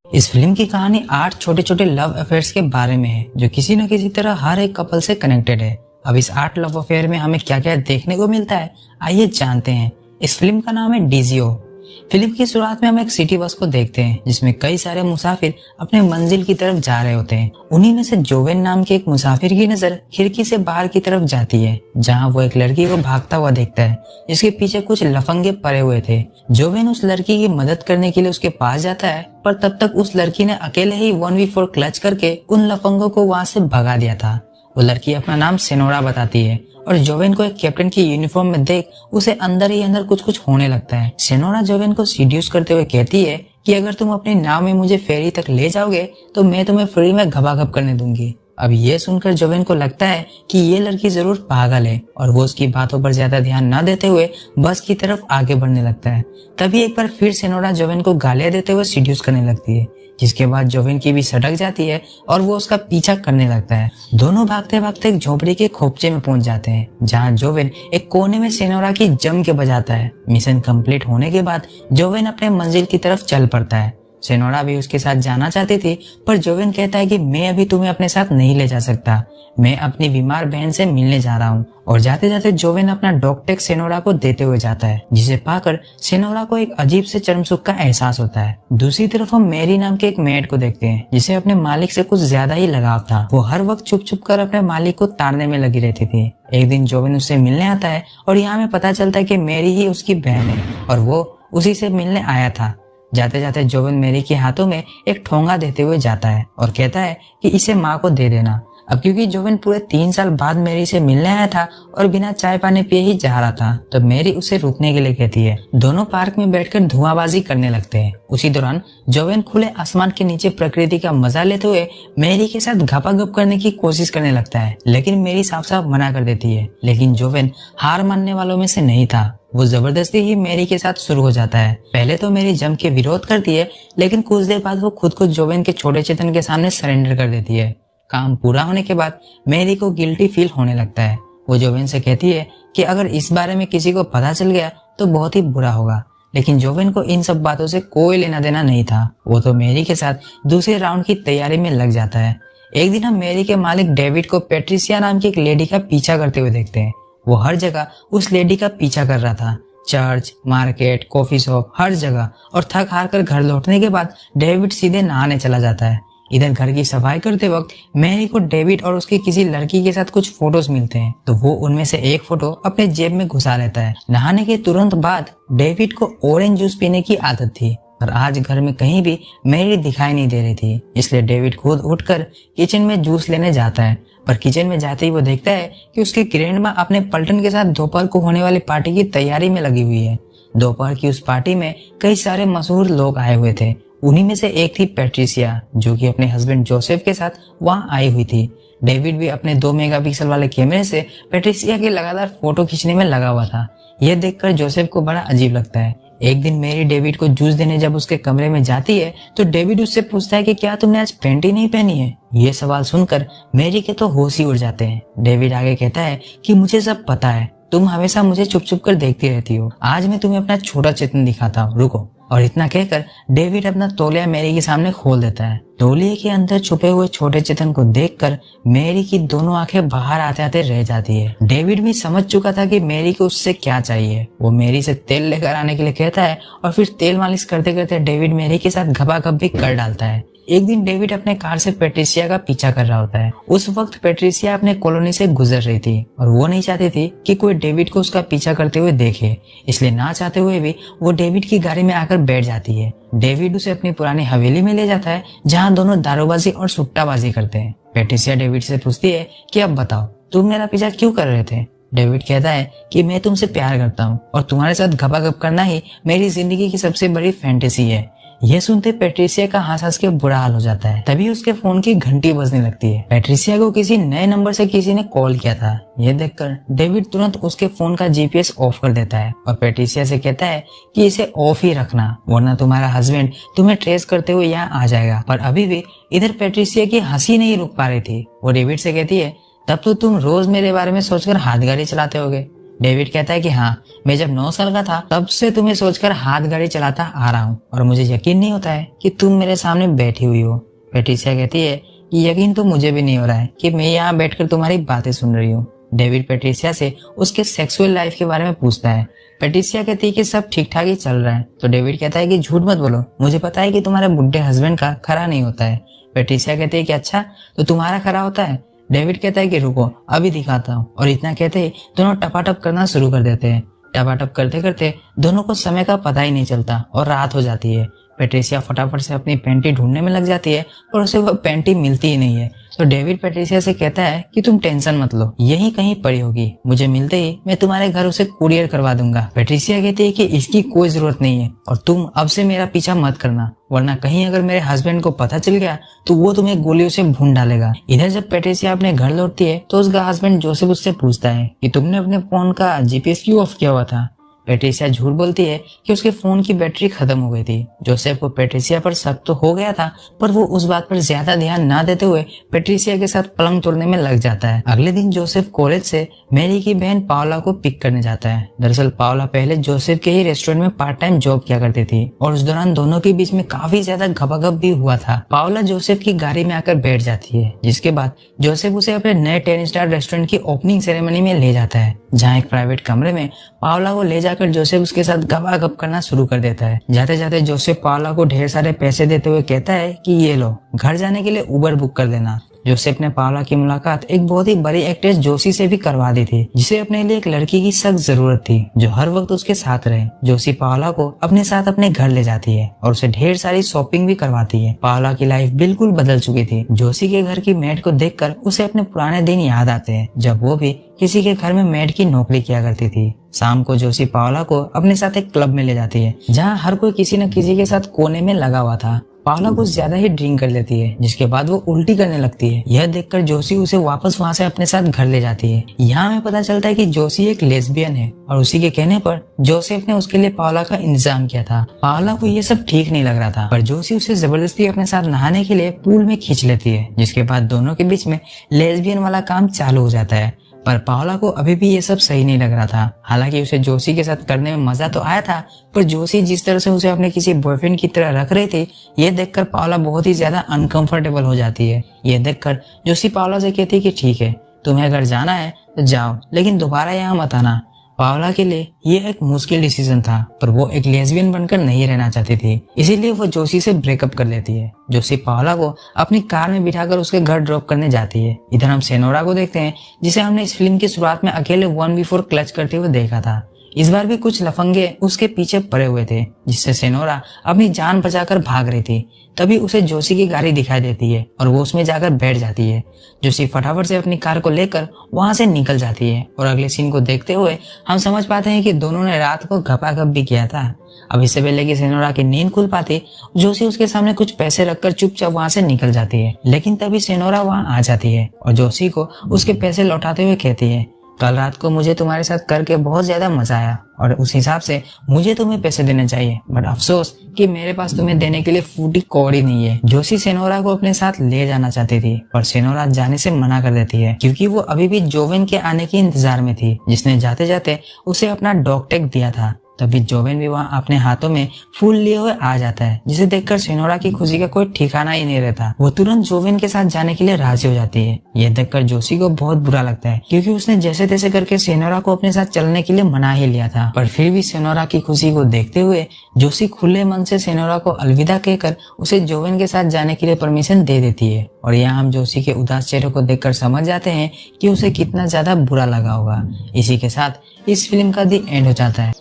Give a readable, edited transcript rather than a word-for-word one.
इस फिल्म की कहानी 8 छोटे छोटे लव अफेयर्स के बारे में है जो किसी न किसी तरह हर एक कपल से कनेक्टेड है। अब इस 8 लव अफेयर में हमें क्या क्या देखने को मिलता है, आइए जानते हैं। इस फिल्म का नाम है डीजीओ। फिल्म की शुरुआत में हम एक सिटी बस को देखते हैं जिसमें कई सारे मुसाफिर अपने मंजिल की तरफ जा रहे होते हैं। उन्हीं में से जोवेन नाम के एक मुसाफिर की नजर खिड़की से बाहर की तरफ जाती है जहां वो एक लड़की को भागता हुआ देखता है जिसके पीछे कुछ लफंगे पड़े हुए थे। जोवेन उस लड़की की मदद करने के लिए उसके पास जाता है, पर तब तक उस लड़की ने अकेले ही 1v4 क्लच करके उन लफंगों को वहां से भगा दिया था। वो लड़की अपना नाम सेनोरा बताती है और जोवेन को एक कैप्टन की यूनिफॉर्म में देख उसे अंदर ही अंदर कुछ कुछ होने लगता है। सेनोरा जोवेन को सीड्यूस करते हुए कहती है कि अगर तुम अपनी नाव में मुझे फेरी तक ले जाओगे तो मैं तुम्हें फ्री में घबाघब करने दूंगी। अब ये सुनकर जोवेन को लगता है कि ये लड़की जरूर पागल है और वो उसकी बातों पर ज्यादा ध्यान न देते हुए बस की तरफ आगे बढ़ने लगता है। तभी एक बार फिर सेनोरा जोवेन को गालियां देते हुए सीड्यूस करने लगती है, जिसके बाद जोवेन की भी सटक जाती है और वो उसका पीछा करने लगता है। दोनों भागते भागते एक झोपड़ी के खोपचे में पहुंच जाते हैं जहां जोवेन एक कोने में सेनोरा की जम के बजाता है। मिशन कंप्लीट होने के बाद जोवेन अपने मंजिल की तरफ चल पड़ता है। सेनोरा भी उसके साथ जाना चाहती थी, पर जोवेन कहता है कि मैं अभी तुम्हें अपने साथ नहीं ले जा सकता, मैं अपनी बीमार बहन से मिलने जा रहा हूँ। और जाते जाते जोवेन अपना डॉग टैग सेनोरा को देते हुए जाता है, जिसे पाकर सेनोरा को एक अजीब से चरम सुख का एहसास होता है। दूसरी तरफ हम मैरी नाम के एक मेड को देखते हैं जिसे अपने मालिक से कुछ ज्यादा ही लगाव था। वो हर वक्त छुप छुप कर अपने मालिक को ताड़ने में लगी रहती थी। एक दिन जोवेन उससे मिलने आता है और यहाँ में पता चलता है कि मैरी ही उसकी बहन है और वो उसी से मिलने आया था। जाते जाते जोवेन मैरी के हाथों में एक ठोंगा देते हुए जाता है और कहता है कि इसे माँ को दे देना। अब क्योंकि जोवेन पूरे 3 साल बाद मैरी से मिलने आया था और बिना चाय पानी पिए ही जा रहा था, तो मैरी उसे रुकने के लिए कहती है। दोनों पार्क में बैठकर धुआंबाजी करने लगते हैं। उसी दौरान जोवेन खुले आसमान के नीचे प्रकृति का मजा लेते हुए मैरी के साथ घपाघप करने की कोशिश करने लगता है, लेकिन मैरी साफ साफ मना कर देती है। लेकिन जोवेन हार मानने वालों में से नहीं था। वो जबरदस्ती ही मैरी के साथ शुरू हो जाता है। पहले तो मैरी जम के विरोध करती है, लेकिन कुछ देर बाद वो खुद को जोवेन के छोटे चेतन के सामने सरेंडर कर देती है। काम पूरा होने के बाद मैरी को गिल्टी फील होने लगता है। वो जोवेन से कहती है कि अगर इस बारे में किसी को पता चल गया तो बहुत ही बुरा होगा, लेकिन जोवेन को इन सब बातों से कोई लेना देना नहीं था। वो तो मैरी के साथ दूसरे राउंड की तैयारी में लग जाता है। एक दिन हम मैरी के मालिक डेविड को पैट्रिसिया नाम की एक लेडी का पीछा करते हुए देखते हैं। वो हर जगह उस लेडी का पीछा कर रहा था, चर्च, मार्केट, कॉफी शॉप, हर जगह। और थक हार कर घर लौटने के बाद डेविड सीधे नहाने चला जाता है। इधर घर की सफाई करते वक्त मैरी को डेविड और उसकी किसी लड़की के साथ कुछ फोटोज मिलते हैं, तो वो उनमें से एक फोटो अपने जेब में घुसा लेता है। नहाने के तुरंत बाद डेविड को ऑरेंज जूस पीने की आदत थी, पर आज घर में कहीं भी मैरी दिखाई नहीं दे रही थी, इसलिए डेविड खुद उठकर किचन में जूस लेने जाता है। पर किचन में जाते ही वो देखता है कि उसकी ग्रैंडमा अपने पलटन के साथ दोपहर को होने वाली पार्टी की तैयारी में लगी हुई है। दोपहर की उस पार्टी में कई सारे मशहूर लोग आए हुए थे। उन्हीं में से एक थी पैट्रिसिया, जो कि अपने हस्बैंड जोसेफ के साथ वहां आई हुई थी। डेविड भी अपने 2 मेगापिक्सल वाले कैमरे से पैट्रिसिया की लगातार फोटो खींचने में लगा हुआ था। यह देखकर जोसेफ को बड़ा अजीब लगता है। एक दिन मैरी डेविड को जूस देने जब उसके कमरे में जाती है तो डेविड उससे पूछता है कि क्या तुमने आज पैंट ही नहीं पहनी है। ये सवाल सुनकर मैरी के तो होश ही उड़ जाते हैं। डेविड आगे कहता है कि मुझे सब पता है, तुम हमेशा मुझे छुप छुप कर देखती रहती हो, आज मैं तुम्हें अपना छोटा चेतन दिखाता हूँ, रुको। और इतना कहकर डेविड अपना तौलिया मैरी के सामने खोल देता है। तौलिए के अंदर छुपे हुए छोटे चेतन को देखकर मैरी की दोनों आंखें बाहर आते आते रह जाती है। डेविड भी समझ चुका था कि मैरी को उससे क्या चाहिए। वो मैरी से तेल लेकर आने के लिए कहता है और फिर तेल मालिश करते करते डेविड मैरी के साथ घपाघप भी कर डालता है। एक दिन डेविड अपने कार से पैट्रिसिया का पीछा कर रहा होता है। उस वक्त पैट्रिसिया अपने कॉलोनी से गुजर रही थी और वो नहीं चाहती थी कि कोई डेविड को उसका पीछा करते हुए देखे, इसलिए ना चाहते हुए भी वो डेविड की गाड़ी में आकर बैठ जाती है। डेविड उसे अपनी पुरानी हवेली में ले जाता है जहाँ दोनों दारूबाजी और सुट्टाबाजी करते हैं। पैट्रिसिया डेविड से पूछती है कि अब बताओ, तुम मेरा पीछा क्यों कर रहे थे। डेविड कहता है कि मैं तुमसे प्यार करता हूँ और तुम्हारे साथ घपाघप करना ही मेरी जिंदगी की सबसे बड़ी फैंटेसी है। यह सुनते पैट्रिसिया का हंस हंस के बुरा हाल हो जाता है। तभी उसके फोन की घंटी बजने लगती है। पैट्रिसिया को किसी नए नंबर से किसी ने कॉल किया था। यह देखकर डेविड तुरंत उसके फोन का जीपीएस ऑफ कर देता है और पैट्रिसिया से कहता है कि इसे ऑफ ही रखना, वरना तुम्हारा हस्बैंड तुम्हें ट्रेस करते हुए यहाँ आ जाएगा। पर अभी भी इधर पैट्रिसिया की हंसी नहीं रुक पा रही थी। वो डेविड से कहती है, तब तो तुम रोज मेरे बारे में सोचकर हाथ गाड़ी चलाते होगे। डेविड कहता है कि हाँ, मैं जब 9 साल का था तब से तुम्हें सोचकर हाथ गाड़ी चलाता आ रहा हूँ और मुझे यकीन नहीं होता है कि तुम मेरे सामने बैठी हुई हो। पेट्रिसिया कहती है कि यकीन तो मुझे भी नहीं हो रहा है कि मैं यहाँ बैठकर तुम्हारी बातें सुन रही हूँ। डेविड पेट्रिसिया से उसके सेक्सुअल लाइफ के बारे में पूछता है। पेट्रिसिया कहती है कि सब ठीक ठाक ही चल रहा है। तो डेविड कहता है कि झूठ मत बोलो, मुझे पता है कि तुम्हारे बुढ़े हस्बैंड का खरा नहीं होता है। पेट्रिसिया कहती है कि अच्छा, तो तुम्हारा खरा होता है। डेविड कहता है कि रुको, अभी दिखाता हूँ। और इतना कहते ही दोनों टपाटप करना शुरू कर देते हैं। टपाटप करते करते दोनों को समय का पता ही नहीं चलता और रात हो जाती है। पेट्रिसिया फटाफट से अपनी पैंटी ढूंढने में लग जाती है और उसे वह पैंटी मिलती ही नहीं है। तो डेविड पेट्रिसिया से कहता है कि तुम टेंशन मत लो, यही कहीं पड़ी होगी, मुझे मिलते ही मैं तुम्हारे घर उसे कुरियर करवा दूंगा। पेट्रिसिया कहती है कि इसकी कोई जरूरत नहीं है और तुम अब से मेरा पीछा मत करना, वरना कहीं अगर मेरे हस्बैंड को पता चल गया तो वो तुम्हें गोलियों से भून डालेगा। इधर जब पेट्रिसिया अपने घर लौटती है तो उसका हस्बैंड जोसेफ उससे पूछता है कि तुमने अपने फोन का जीपीएस क्यों ऑफ किया हुआ था। पेट्रिसिया झूठ बोलती है कि उसके फोन की बैटरी खत्म हो गई थी। जोसेफ को पेट्रिसिया पर शक तो हो गया था, पर वो उस बात पर ज्यादा ध्यान ना देते हुए पेट्रिसिया के साथ पलंग तोड़ने में लग जाता है। अगले दिन जोसेफ कॉलेज से मैरी की बहन पावला को पिक करने जाता है। दरअसल पावला पहले जोसेफ के ही रेस्टोरेंट में पार्ट टाइम जॉब किया करती थी और उस दौरान दोनों के बीच में काफी ज्यादा घपाघप भी हुआ था। पावला जोसेफ की गाड़ी में आकर बैठ जाती है, जिसके बाद जोसेफ उसे अपने नए 10 स्टार रेस्टोरेंट की ओपनिंग सेरेमनी में ले जाता है, जहाँ एक प्राइवेट कमरे में पावला को ले जाकर जोसेफ उसके साथ गपागप करना शुरू कर देता है। जाते जाते जोसेफ पावला को ढेर सारे पैसे देते हुए कहता है कि ये लो, घर जाने के लिए उबर बुक कर देना। जोसेफ ने पावला की मुलाकात एक बहुत ही बड़ी एक्ट्रेस जोशी से भी करवा दी थी, जिसे अपने लिए एक लड़की की सख्त जरूरत थी जो हर वक्त उसके साथ रहे। जोशी पावला को अपने साथ अपने घर ले जाती है और उसे ढेर सारी शॉपिंग भी करवाती है। पावला की लाइफ बिल्कुल बदल चुकी थी। जोशी के घर की मेड को देखकर उसे अपने पुराने दिन याद आते हैं, जब वो भी किसी के घर में मेड की नौकरी किया करती थी। शाम को जोशी पावला को अपने साथ एक क्लब में ले जाती है, जहाँ हर कोई किसी न किसी के साथ कोने में लगा हुआ था। पावला कुछ ज्यादा ही ड्रिंक कर लेती है, जिसके बाद वो उल्टी करने लगती है। यह देखकर जोशी उसे वापस वहाँ से अपने साथ घर ले जाती है। यहाँ हमें पता चलता है कि जोशी एक लेस्बियन है और उसी के कहने पर जोसेफ ने उसके लिए पावला का इंतजाम किया था। पावला को ये सब ठीक नहीं लग रहा था, पर जोशी उसे जबरदस्ती अपने साथ नहाने के लिए पूल में खींच लेती है, जिसके बाद दोनों के बीच में लेस्बियन वाला काम चालू हो जाता है। पर पावला को अभी भी ये सब सही नहीं लग रहा था। हालांकि उसे जोशी के साथ करने में मजा तो आया था, पर जोशी जिस तरह से उसे अपने किसी बॉयफ्रेंड की तरह रख रही थी, ये देखकर पावला बहुत ही ज्यादा अनकंफर्टेबल हो जाती है। ये देखकर जोशी पावला से कहती है कि ठीक है, तुम्हें अगर जाना है तो जाओ, लेकिन दोबारा यहाँ मत आना। पावला के लिए ये एक मुश्किल डिसीजन था, पर वो एक लेस्बियन बनकर नहीं रहना चाहती थी, इसीलिए वो जोशी से ब्रेकअप कर लेती है। जोशी पावला को अपनी कार में बिठाकर उसके घर ड्रॉप करने जाती है। इधर हम सेनोरा को देखते हैं, जिसे हमने इस फिल्म की शुरुआत में अकेले 1v4 क्लच करते हुए देखा था। इस बार भी कुछ लफंगे उसके पीछे पड़े हुए थे, जिससे सेनोरा अपनी जान बचाकर भाग रही थी। तभी उसे जोशी की गाड़ी दिखाई देती है और वो उसमें जाकर बैठ जाती है। जोशी फटाफट से अपनी कार को लेकर वहां से निकल जाती है और अगले सीन को देखते हुए हम समझ पाते हैं कि दोनों ने रात को घपाघप भी किया था। अब इससे पहले कि सेनोरा की नींद खुल पाती, जोशी उसके सामने कुछ पैसे रखकर चुपचाप वहां से निकल जाती है। लेकिन तभी सेनोरा वहां आ जाती है और जोशी को उसके पैसे लौटाते हुए कहती है, कल रात को मुझे तुम्हारे साथ करके बहुत ज्यादा मजा आया और उस हिसाब से मुझे तुम्हें पैसे देने चाहिए, बट अफसोस कि मेरे पास तुम्हें देने के लिए फूटी कौड़ी नहीं है। जोशी सेनोरा को अपने साथ ले जाना चाहती थी, पर सेनोरा जाने से मना कर देती है, क्योंकि वो अभी भी जोवेन के आने के इंतजार में थी, जिसने जाते जाते उसे अपना डॉग टैग दिया था। तभी जोवेन भी वहाँ अपने हाथों में फूल लिए हुए आ जाता है, जिसे देखकर सेनोरा की खुशी का कोई ठिकाना ही नहीं रहता। वो तुरंत जोवेन के साथ जाने के लिए राजी हो जाती है। यह देखकर जोशी को बहुत बुरा लगता है, क्योंकि उसने जैसे तैसे करके सेनोरा को अपने साथ चलने के लिए मना ही लिया था। पर फिर भी सेनोरा की खुशी को देखते हुए जोशी खुले मन से सेनोरा को अलविदा कहकर उसे जोवेन के साथ जाने के लिए परमिशन दे देती है। और यहाँ हम जोशी के उदास चेहरे को देखकर समझ जाते हैं कि उसे कितना ज्यादा बुरा लगा होगा। इसी के साथ इस फिल्म का दी एंड हो जाता है।